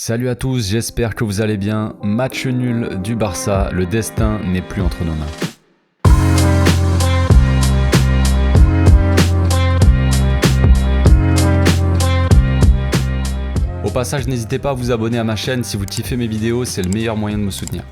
Salut à tous, j'espère que vous allez bien. Match nul du Barça, le destin n'est plus entre nos mains. Au passage, n'hésitez pas à vous abonner à ma chaîne si vous kiffez mes vidéos, c'est le meilleur moyen de me soutenir.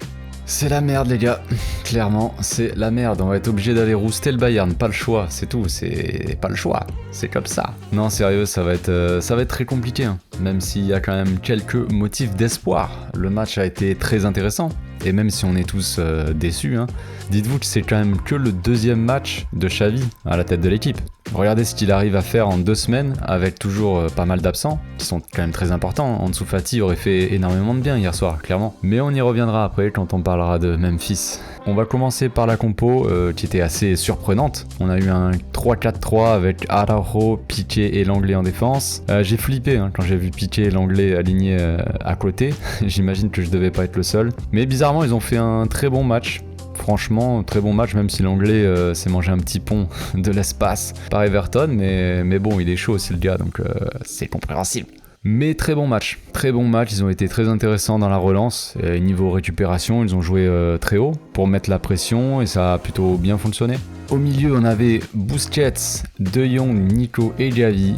C'est la merde les gars, clairement c'est la merde, on va être obligé d'aller rouster le Bayern, pas le choix, c'est tout, c'est pas le choix, c'est comme ça. Non sérieux, ça va être très compliqué, hein. Même s'il y a quand même quelques motifs d'espoir. Le match a été très intéressant, et même si on est tous déçus, hein, dites-vous que c'est quand même que le deuxième match de Xavi à la tête de l'équipe. Regardez ce qu'il arrive à faire en 2 semaines, avec toujours pas mal d'absents, qui sont quand même très importants. Ansu Fati aurait fait énormément de bien hier soir, clairement. Mais on y reviendra après quand on parlera de Memphis. On va commencer par la compo, qui était assez surprenante. On a eu un 3-4-3 avec Araujo, Piqué et Lenglet en défense. J'ai flippé hein, quand j'ai vu Piqué et Lenglet alignés à côté. J'imagine que je devais pas être le seul. Mais bizarrement, ils ont fait un très bon match. Franchement, très bon match, même si l'anglais s'est mangé un petit pont de l'espace par Everton, mais bon, il est chaud aussi le gars, donc c'est compréhensible. Mais très bon match, ils ont été très intéressants dans la relance, et niveau récupération, ils ont joué très haut pour mettre la pression, et ça a plutôt bien fonctionné. Au milieu, on avait Busquets, De Jong, Nico et Xavi.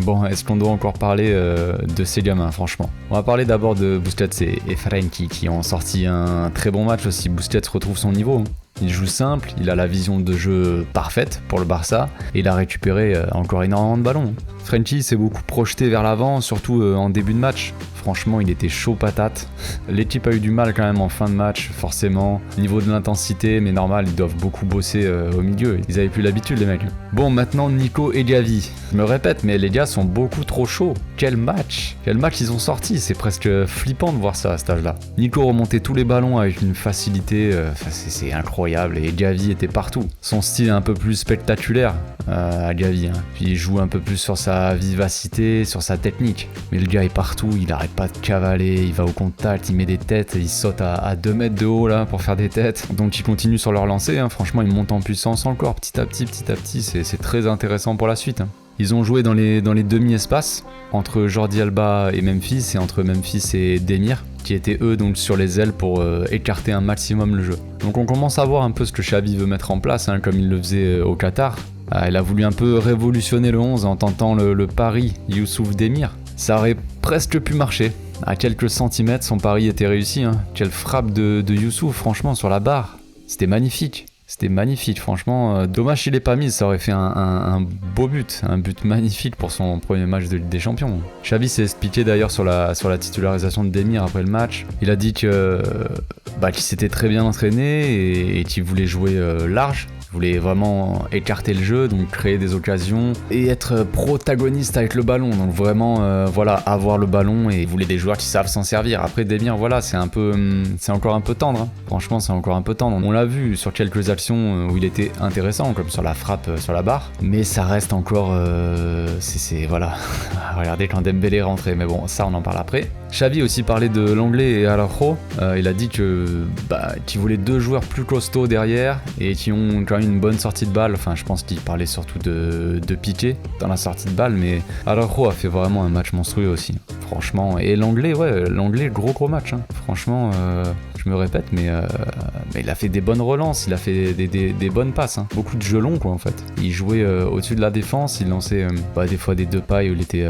Bon, est-ce qu'on doit encore parler de ces gamins, franchement? On va parler d'abord de Busquets et Frenkie qui ont sorti un très bon match aussi. Busquets retrouve son niveau. Il joue simple, il a la vision de jeu parfaite pour le Barça et il a récupéré encore énormément de ballons. Frenkie s'est beaucoup projeté vers l'avant, surtout en début de match. Franchement, il était chaud patate. L'équipe a eu du mal quand même en fin de match, forcément. Niveau de l'intensité, mais normal, ils doivent beaucoup bosser au milieu. Ils avaient plus l'habitude, les mecs. Bon, maintenant, Nico et Xavi. Je me répète, mais les gars sont beaucoup trop chauds. Quel match ils ont sorti. C'est presque flippant de voir ça à cet âge-là. Nico remontait tous les ballons avec une facilité. C'est incroyable. Et Xavi était partout. Son style est un peu plus spectaculaire à Xavi. Hein. Puis il joue un peu plus sur sa vivacité, sur sa technique. Mais le gars est partout, il arrête pas de cavaler, il va au contact, il met des têtes, il saute à 2 mètres de haut là pour faire des têtes. Donc il continue sur leur lancée, hein. Franchement il monte en puissance encore petit à petit, c'est très intéressant pour la suite. Hein. Ils ont joué dans les demi-espaces, entre Jordi Alba et Memphis, et entre Memphis et Demir, qui étaient eux donc sur les ailes pour écarter un maximum le jeu. Donc on commence à voir un peu ce que Xavi veut mettre en place, hein, comme il le faisait au Qatar. Il a voulu un peu révolutionner le 11 en tentant le pari Youssouf Demir. Ça aurait presque pu marcher. À quelques centimètres, son pari était réussi. Hein. Quelle frappe de Youssouf, franchement, sur la barre. C'était magnifique. Franchement. Dommage qu'il l'ait pas mis, ça aurait fait un beau but. Un but magnifique pour son premier match de Ligue des Champions. Xavi s'est expliqué d'ailleurs sur la titularisation de Demir après le match. Il a dit qu'il s'était très bien entraîné et qu'il voulait jouer large. Voulait vraiment écarter le jeu, donc créer des occasions et être protagoniste avec le ballon. Donc vraiment, avoir le ballon et voulait des joueurs qui savent s'en servir. Après Demir, c'est encore un peu tendre. Hein. Franchement, c'est encore un peu tendre. On l'a vu sur quelques actions où il était intéressant, comme sur la frappe sur la barre, mais ça reste encore, Regardez quand Dembélé est rentré, mais bon, ça on en parle après. Xavi aussi parlait de Lenglet et Araujo. Il a dit qu'il voulait 2 joueurs plus costauds derrière et qui ont quand même une bonne sortie de balle. Enfin, je pense qu'il parlait surtout de Piqué dans la sortie de balle, mais Araujo a fait vraiment un match monstrueux aussi. Franchement, et Lenglet, gros match. Hein. Franchement, je me répète, mais il a fait des bonnes relances, il a fait des bonnes passes. Hein. Beaucoup de jeux longs, quoi, en fait. Il jouait au-dessus de la défense, il lançait des fois des 2 pailles où il était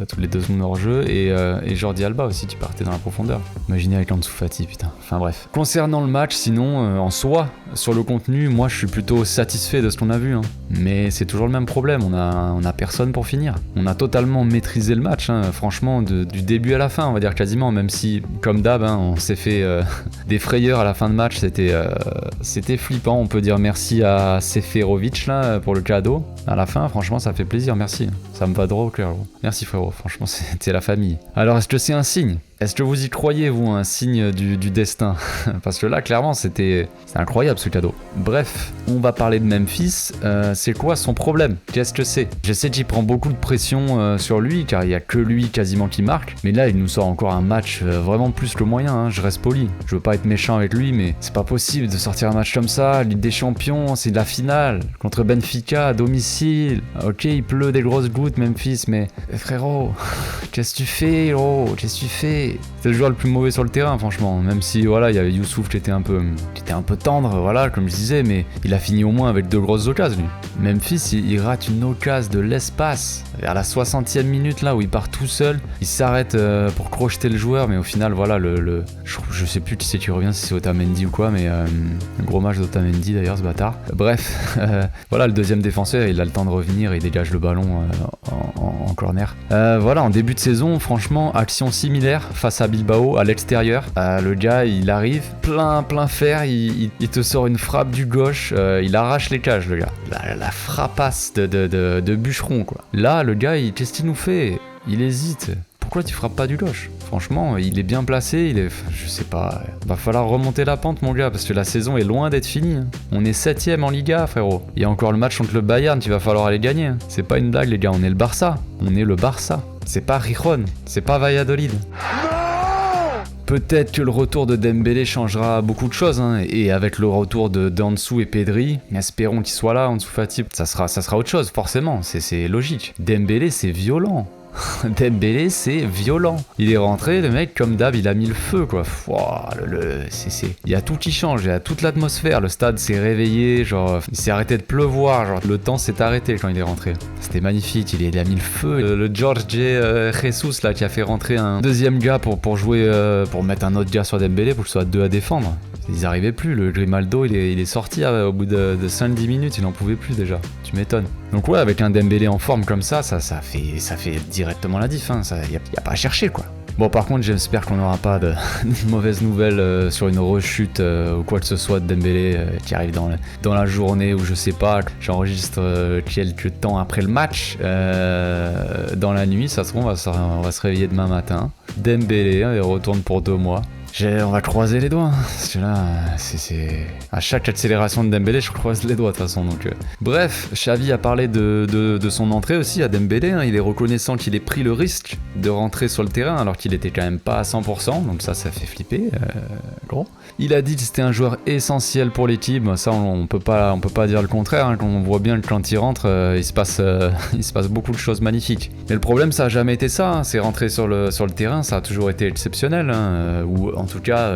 tous les 2 secondes hors jeu, et Jordi Alba aussi qui partait dans la profondeur. Imaginez avec Ansu Fati, putain. Enfin bref. Concernant le match, sinon, en soi, sur le contenu, moi je suis plutôt satisfait de ce qu'on a vu. Hein. Mais c'est toujours le même problème, on a personne pour finir. On a totalement maîtrisé le match, hein. Franchement, du début à la fin, on va dire quasiment, même si, comme d'hab, hein, on s'est fait des frayeurs à la fin de match, c'était flippant. On peut dire merci à Seferovic là, pour le cadeau. À la fin, franchement, ça fait plaisir, merci. Ça me va droit au cœur. Merci frérot, franchement, c'était la famille. Alors, est-ce que c'est un signe ? Est-ce que vous y croyez, vous, un signe du destin? Parce que là, clairement, c'est incroyable ce cadeau. Bref, on va parler de Memphis. C'est quoi son problème? Qu'est-ce que c'est? Je sais qu'il prend beaucoup de pression sur lui, car il n'y a que lui quasiment qui marque. Mais là, il nous sort encore un match vraiment plus que moyen. Hein. Je reste poli. Je veux pas être méchant avec lui, mais c'est pas possible de sortir un match comme ça. Ligue des Champions, c'est de la finale. Contre Benfica, à domicile. Ok, il pleut des grosses gouttes foot, Memphis, mais frérot, qu'est-ce que tu fais, gros? Qu'est-ce que tu fais? C'est le joueur le plus mauvais sur le terrain, franchement. Même si, voilà, il y avait Youssouf qui était un peu tendre, voilà, comme je disais, mais il a fini au moins avec 2 grosses occasions, lui. Memphis, il rate une occasion de l'espace vers la 60e minute, là, où il part tout seul. Il s'arrête pour crocheter le joueur, mais au final, voilà, je sais plus qui c'est qui revient, si c'est Otamendi ou quoi, mais un gros match d'Otamendi, d'ailleurs, ce bâtard. Bref, voilà, le deuxième défenseur, il a le temps de revenir, il dégage le ballon en corner. Voilà, en début de saison, franchement, action similaire face à Bilbao, à l'extérieur. Le gars, il arrive, plein fer, il te sort une frappe du gauche, il arrache les cages, le gars. La frappasse de bûcheron, quoi. Là, le gars, qu'est-ce qu'il nous fait? Il hésite. Pourquoi tu frappes pas du gauche? Franchement, il est bien placé, je sais pas, va falloir remonter la pente, mon gars, parce que la saison est loin d'être finie. On est 7ème en Liga, frérot. Il y a encore le match contre le Bayern qu'il va falloir aller gagner. C'est pas une blague, les gars, on est le Barça. On est le Barça. C'est pas Rijon, c'est pas Valladolid. Peut-être que le retour de Dembélé changera beaucoup de choses, hein, et avec le retour d'Ansu et Pedri, espérons qu'ils soient là, Ansu Fati, ça sera autre chose, forcément, c'est logique. Dembélé, c'est violent. Dembélé, c'est violent. Il est rentré, le mec, comme d'hab, il a mis le feu, quoi. Il y a tout qui change, il y a toute l'atmosphère. Le stade s'est réveillé, genre, il s'est arrêté de pleuvoir, genre, le temps s'est arrêté quand il est rentré. C'était magnifique, il a mis le feu. Le Jorge Jesus, là, qui a fait rentrer un deuxième gars pour jouer, pour mettre un autre gars sur Dembélé, pour que ce soit 2 à défendre. Ils arrivaient plus, le Grimaldo il est sorti au bout de 5-10 minutes, il n'en pouvait plus déjà, tu m'étonnes. Donc ouais, avec un Dembélé en forme comme ça fait directement la diff, hein. Y a pas à chercher, quoi. Bon, par contre, j'espère qu'on n'aura pas de mauvaises nouvelles sur une rechute ou quoi que ce soit de Dembélé qui arrive dans la journée où je sais pas, j'enregistre quelques temps après le match, dans la nuit, ça se trouve, on va se réveiller demain matin. Dembélé, il retourne pour 2 mois. On va croiser les doigts, parce que là, c'est... À chaque accélération de Dembélé, je croise les doigts de toute façon, donc... Bref, Xavi a parlé de son entrée aussi à Dembélé, hein. Il est reconnaissant qu'il ait pris le risque de rentrer sur le terrain, alors qu'il était quand même pas à 100%, donc ça fait flipper, gros. Il a dit que c'était un joueur essentiel pour l'équipe, ça on peut pas dire le contraire, hein. On voit bien que quand il rentre, il se passe beaucoup de choses magnifiques. Mais le problème, ça a jamais été ça, hein. C'est rentrer sur le terrain, ça a toujours été exceptionnel, hein. Ou en tout cas,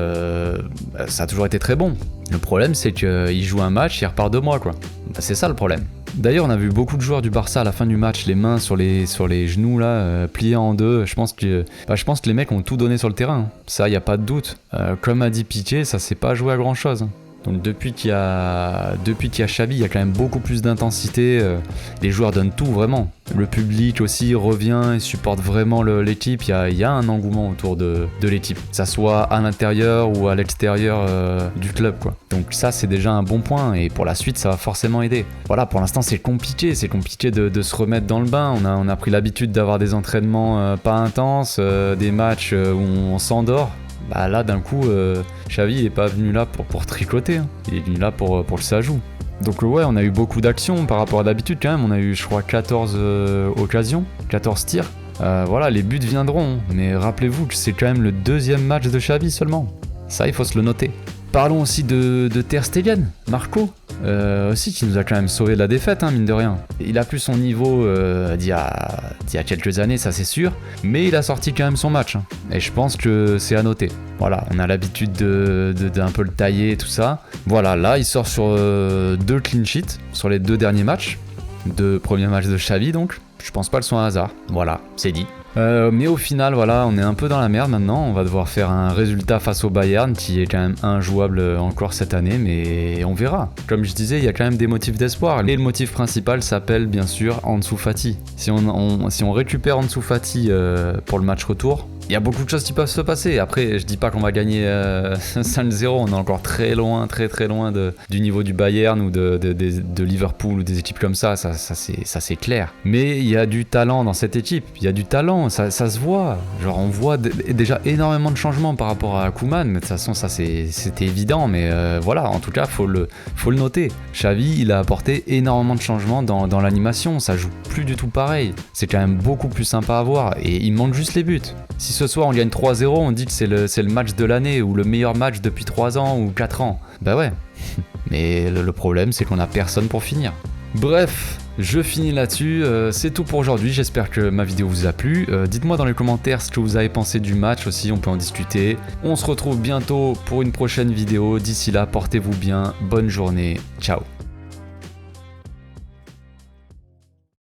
ça a toujours été très bon. Le problème, c'est qu'il joue un match, il repart 2 mois, quoi. C'est ça le problème. D'ailleurs, on a vu beaucoup de joueurs du Barça à la fin du match, les mains sur les genoux, là, pliées en 2. Je pense que les mecs ont tout donné sur le terrain. Ça, y a pas de doute. Comme a dit Piqué, ça s'est pas joué à grand chose. Donc depuis qu'il y a Xavi, il y a quand même beaucoup plus d'intensité. Les joueurs donnent tout, vraiment. Le public aussi revient et supporte vraiment l'équipe. Il y a un engouement autour de l'équipe, que ça soit à l'intérieur ou à l'extérieur du club, quoi. Donc ça, c'est déjà un bon point, et pour la suite, ça va forcément aider. Voilà, pour l'instant, c'est compliqué de se remettre dans le bain. On a pris l'habitude d'avoir des entraînements pas intenses, des matchs où on s'endort. Bah là, d'un coup, Xavi il est pas venu là pour tricoter, hein. Il est venu là pour que ça joue. Donc ouais, on a eu beaucoup d'actions par rapport à d'habitude quand même. On a eu, je crois, 14 occasions, 14 tirs. Voilà, les buts viendront, mais rappelez-vous que c'est quand même le 2e match de Xavi seulement. Ça, il faut se le noter. Parlons aussi de Ter Stegen, Marco, aussi qui nous a quand même sauvé de la défaite, hein, mine de rien. Il a plus son niveau d'il y a quelques années, ça c'est sûr, mais il a sorti quand même son match, hein, et je pense que c'est à noter. Voilà, on a l'habitude d'un peu le tailler et tout ça. Voilà, là il sort sur 2 clean sheets sur les 2 derniers matchs, 2 premiers matchs de Xavi, donc je pense pas que ce soit un hasard. Voilà, c'est dit. Mais au final, voilà, on est un peu dans la merde maintenant. On va devoir faire un résultat face au Bayern qui est quand même injouable encore cette année, mais on verra. Comme je disais, il y a quand même des motifs d'espoir. Et le motif principal s'appelle bien sûr Ansu Fati. Si on récupère Ansu Fati pour le match retour, il y a beaucoup de choses qui peuvent se passer. Après, je dis pas qu'on va gagner 5-0, on est encore très loin du niveau du Bayern ou de Liverpool ou des équipes comme ça c'est clair. Mais il y a du talent dans cette équipe, il y a du talent, ça se voit. Genre on voit déjà énormément de changements par rapport à Koeman, mais de toute façon ça c'était évident, mais voilà, en tout cas faut le noter. Xavi, il a apporté énormément de changements dans l'animation, ça joue plus du tout pareil. C'est quand même beaucoup plus sympa à voir, et il manque juste les buts. Si ce soir on gagne 3-0, on dit que c'est le match de l'année ou le meilleur match depuis 3 ans ou 4 ans. Bah ouais. Mais le problème, c'est qu'on a personne pour finir. Bref, Je finis là-dessus, c'est tout pour aujourd'hui, j'espère que ma vidéo vous a plu. Dites-moi dans les commentaires ce que vous avez pensé du match aussi, on peut en discuter. On se retrouve bientôt pour une prochaine vidéo, d'ici là portez-vous bien, bonne journée, ciao.